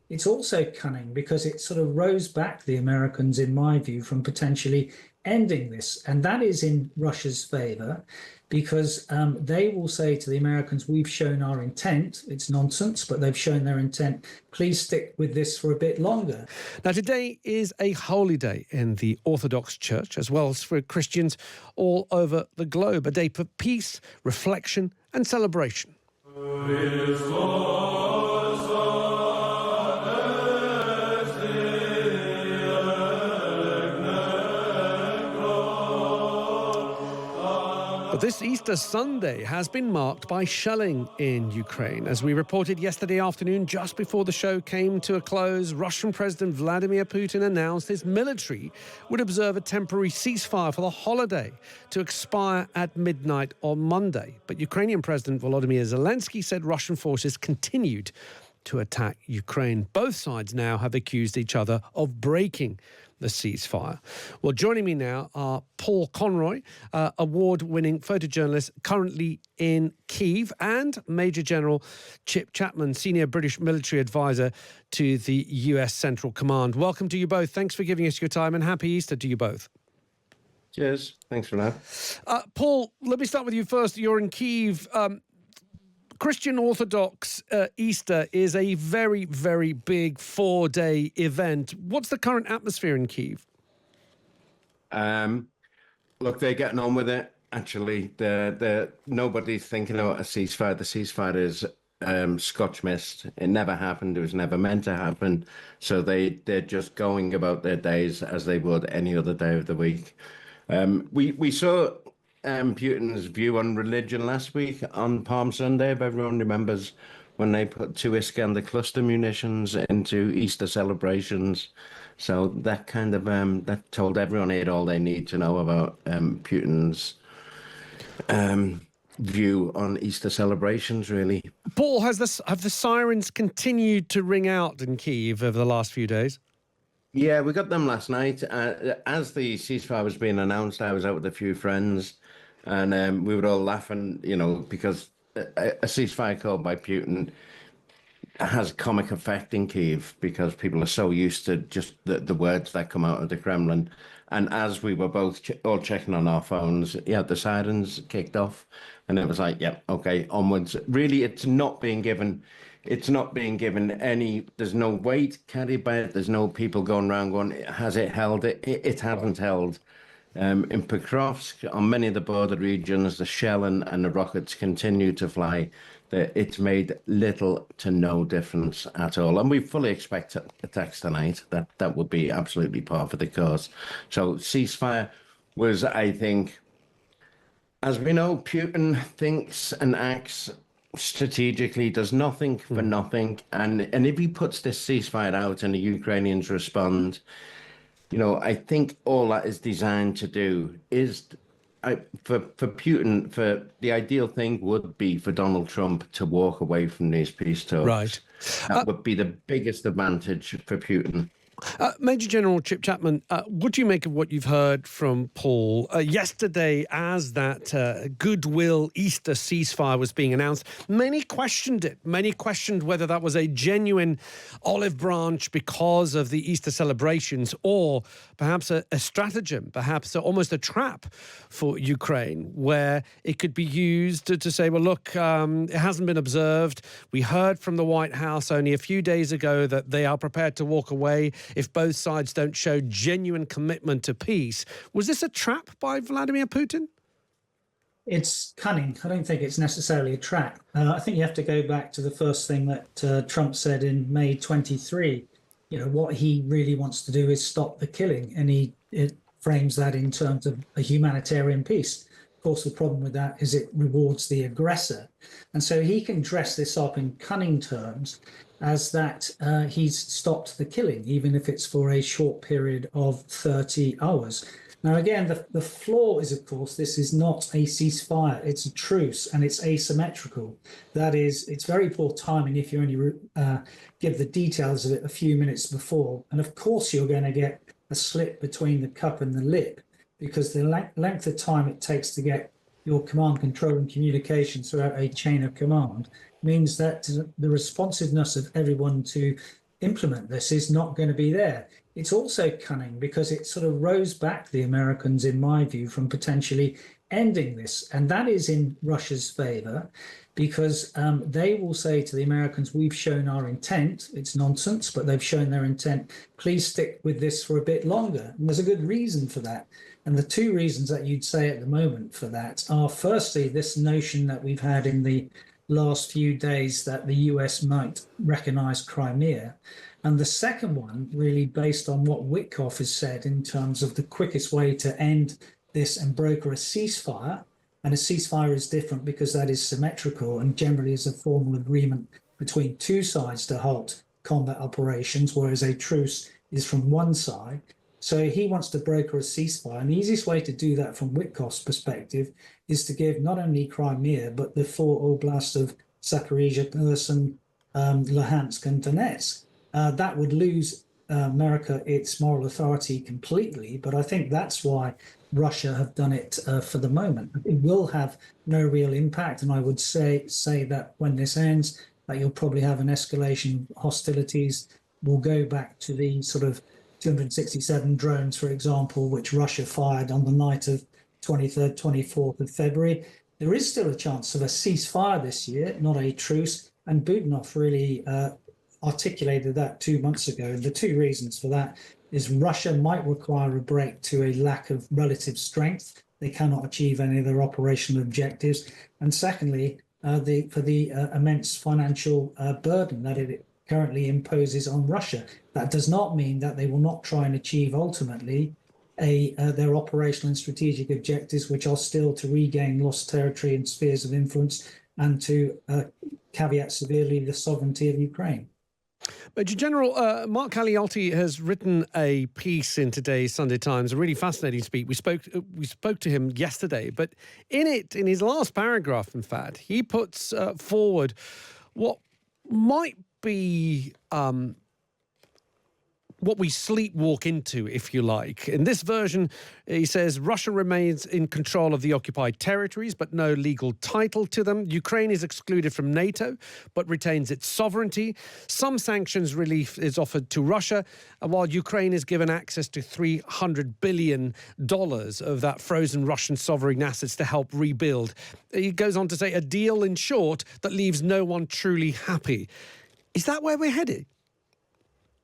it's also cunning because it sort of rows back the Americans, in my view, from potentially ending this. And that is in Russia's favor because they will say to the Americans, we've shown our intent. It's nonsense, but they've shown their intent. Please stick with this for a bit longer. Now, today is a holy day in the Orthodox Church, as well as for Christians all over the globe, a day for peace, reflection and celebration. But this Easter Sunday has been marked by shelling in Ukraine. As we reported yesterday afternoon, just before the show came to a close, Russian President Vladimir Putin announced his military would observe a temporary ceasefire for the holiday to expire at midnight on Monday. But Ukrainian President Volodymyr Zelensky said Russian forces continued to attack Ukraine. Both sides now have accused each other of breaking the ceasefire. Well, joining me now are Paul Conroy, award-winning photojournalist currently in Kyiv, and Major General Chip Chapman, senior British military advisor to the US Central Command. Welcome to you both. Thanks for giving us your time, and happy Easter to you both. Cheers. Thanks for that. Paul, let me start with you first. You're in Kyiv. Christian Orthodox Easter is a very, very big 4-day event. What's the current atmosphere in Kyiv? Look, they're getting on with it. Actually, nobody's thinking about a ceasefire. The ceasefire is Scotch mist. It never happened. It was never meant to happen. So they're just going about their days as they would any other day of the week. We saw Putin's view on religion last week on Palm Sunday, if everyone remembers, when they put 2 Iskander cluster munitions into Easter celebrations. So that kind of that told everyone here all they need to know about Putin's view on Easter celebrations, really. Paul, have the sirens continued to ring out in Kyiv over the last few days? Yeah, we got them last night. As the ceasefire was being announced, I was out with a few friends, and we were all laughing, because a ceasefire called by Putin has comic effect in Kyiv because people are so used to just the words that come out of the Kremlin. And as we were both all checking on our phones, the sirens kicked off, and it was like, yeah, okay, onwards. Really, it's not being given any, there's no weight carried by it. There's no people going around going, has it held? It hasn't held. In Pokrovsk, on many of the border regions, the shell and the rockets continue to fly. It's made little to no difference at all. And we fully expect attacks tonight. That would be absolutely par for the course. So ceasefire was, I think, as we know, Putin thinks and acts strategically, does nothing for nothing. And if he puts this ceasefire out and the Ukrainians respond, I think all that is designed to do is, for Putin, for the ideal thing would be for Donald Trump to walk away from these peace talks. Right. That would be the biggest advantage for Putin. Major General Chip Chapman, what do you make of what you've heard from Paul yesterday as that goodwill Easter ceasefire was being announced? Many questioned it. Many questioned whether that was a genuine olive branch because of the Easter celebrations, or perhaps a stratagem, perhaps almost a trap for Ukraine, where it could be used to say, well, look, it hasn't been observed. We heard from the White House only a few days ago that they are prepared to walk away if both sides don't show genuine commitment to peace. Was this a trap by Vladimir Putin? It's cunning. I don't think it's necessarily a trap. I think you have to go back to the first thing that Trump said in May 23. What he really wants to do is stop the killing, and it frames that in terms of a humanitarian peace. Of course, the problem with that is it rewards the aggressor. And so he can dress this up in cunning terms as that he's stopped the killing, even if it's for a short period of 30 hours. Now, again, the flaw is, of course, this is not a ceasefire. It's a truce, and it's asymmetrical. That is, it's very poor timing if you only give the details of it a few minutes before. And, of course, you're going to get a slip between the cup and the lip, because the length of time it takes to get your command, control, and communication throughout a chain of command means that the responsiveness of everyone to implement this is not going to be there. It's also cunning because it sort of rows back the Americans, in my view, from potentially ending this. And that is in Russia's favor because they will say to the Americans, we've shown our intent. It's nonsense, but they've shown their intent. Please stick with this for a bit longer. And there's a good reason for that. And the two reasons that you'd say at the moment for that are, firstly, this notion that we've had in the last few days that the US might recognize Crimea. And the second one, really based on what Witkoff has said in terms of the quickest way to end this and broker a ceasefire. And a ceasefire is different because that is symmetrical and generally is a formal agreement between two sides to halt combat operations, whereas a truce is from one side. So he wants to broker a ceasefire. And the easiest way to do that from Witkoff's perspective is to give not only Crimea, but the four oblasts of Zaporizhzhia, Kherson, Luhansk, and Donetsk. That would lose America its moral authority completely. But I think that's why Russia have done it for the moment. It will have no real impact. And I would say that when this ends, that you'll probably have an escalation. Hostilities will go back to the sort of 267 drones, for example, which Russia fired on the night of 23rd, 24th of February. There is still a chance of a ceasefire this year, not a truce. And Budanov really articulated that 2 months ago. And the two reasons for that is Russia might require a break to a lack of relative strength. They cannot achieve any of their operational objectives. And secondly, for the immense financial burden that it currently imposes on Russia. That does not mean that they will not try and achieve ultimately their operational and strategic objectives, which are still to regain lost territory and spheres of influence and to caveat severely the sovereignty of Ukraine. Major General, Mark Caglioti has written a piece in today's Sunday Times, a really fascinating speech. We spoke to him yesterday, but in his last paragraph, in fact, he puts forward what might be what we sleepwalk into, if you like. In this version, he says, Russia remains in control of the occupied territories, but no legal title to them. Ukraine is excluded from NATO, but retains its sovereignty. Some sanctions relief is offered to Russia, while Ukraine is given access to $300 billion of that frozen Russian sovereign assets to help rebuild. He goes on to say, a deal, in short, that leaves no one truly happy. Is that where we're headed?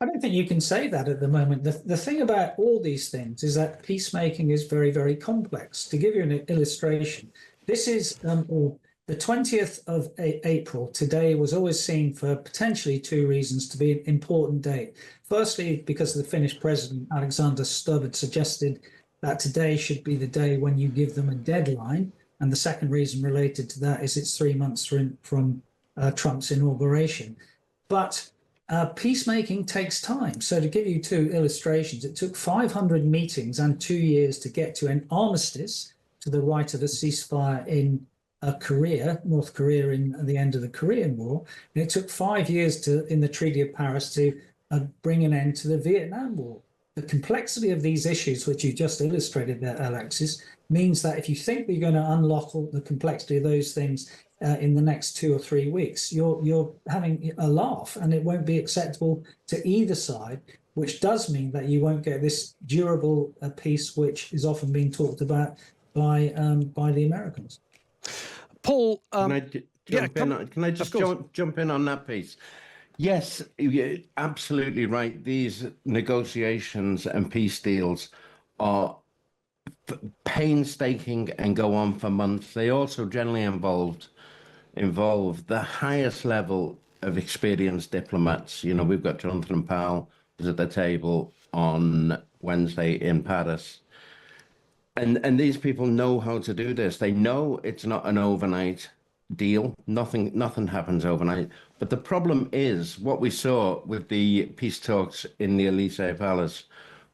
I don't think you can say that at the moment. The thing about all these things is that peacemaking is very, very complex. To give you an illustration, this is the 20th of April. Today was always seen for potentially two reasons to be an important date. Firstly, because the Finnish president, Alexander Stubb, had suggested that today should be the day when you give them a deadline. And the second reason related to that is it's 3 months from Trump's inauguration. But peacemaking takes time. So to give you two illustrations, it took 500 meetings and 2 years to get to an armistice to the right of a ceasefire in Korea, North Korea in the end of the Korean War. And it took 5 years in the Treaty of Paris to bring an end to the Vietnam War. The complexity of these issues, which you just illustrated there, Alexis, means that if you think you're going to unlock all the complexity of those things in the next 2 or 3 weeks, you're having a laugh, and it won't be acceptable to either side, which does mean that you won't get this durable peace, which is often being talked about by the Americans. Paul, can I just jump in on that piece? Yes, you're absolutely right. These negotiations and peace deals are painstaking and go on for months. They also generally involve the highest level of experienced diplomats. You know, we've got Jonathan Powell was at the table on Wednesday in Paris. And these people know how to do this. They know it's not an overnight deal. Nothing happens overnight. But the problem is what we saw with the peace talks in the Elysee Palace,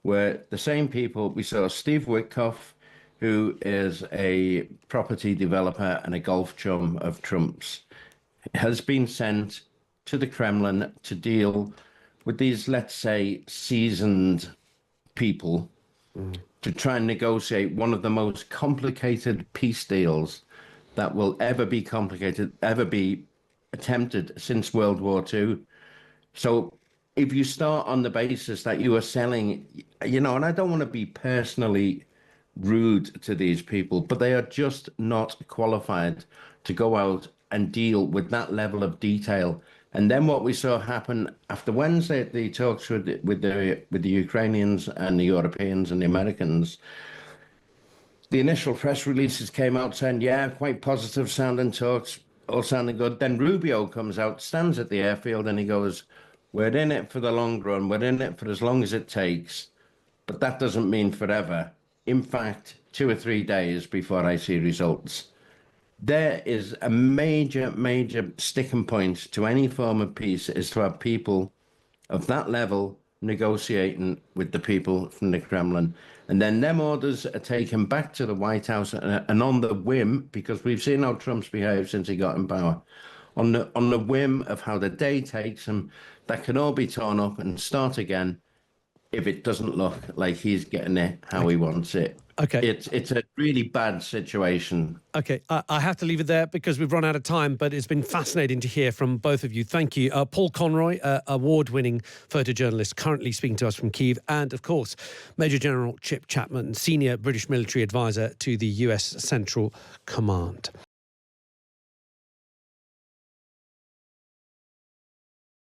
where the same people, we saw Steve Witkoff, who is a property developer and a golf chum of Trump's, has been sent to the Kremlin to deal with these, let's say, seasoned people to try and negotiate one of the most complicated peace deals that will ever be attempted since World War II. So if you start on the basis that you are selling, and I don't want to be personally rude to these people, but they are just not qualified to go out and deal with that level of detail. And then what we saw happen after Wednesday, the talks with the Ukrainians and the Europeans and the Americans, the initial press releases came out saying, yeah, quite positive sounding talks, all sounding good. Then Rubio comes out, stands at the airfield, and he goes, we're in it for the long run. We're in it for as long as it takes. But that doesn't mean forever. In fact, 2 or 3 days before I see results. There is a major, major sticking point to any form of peace is to have people of that level negotiating with the people from the Kremlin. And then them orders are taken back to the White House and on the whim, because we've seen how Trump's behaved since he got in power, on the whim of how the day takes him, that can all be torn up and start again if it doesn't look like he's getting it how he wants it. Okay. It's a really bad situation. Okay, I have to leave it there because we've run out of time, but it's been fascinating to hear from both of you. Thank you. Paul Conroy, award-winning photojournalist, currently speaking to us from Kyiv, and, of course, Major General Chip Chapman, senior British military advisor to the US Central Command.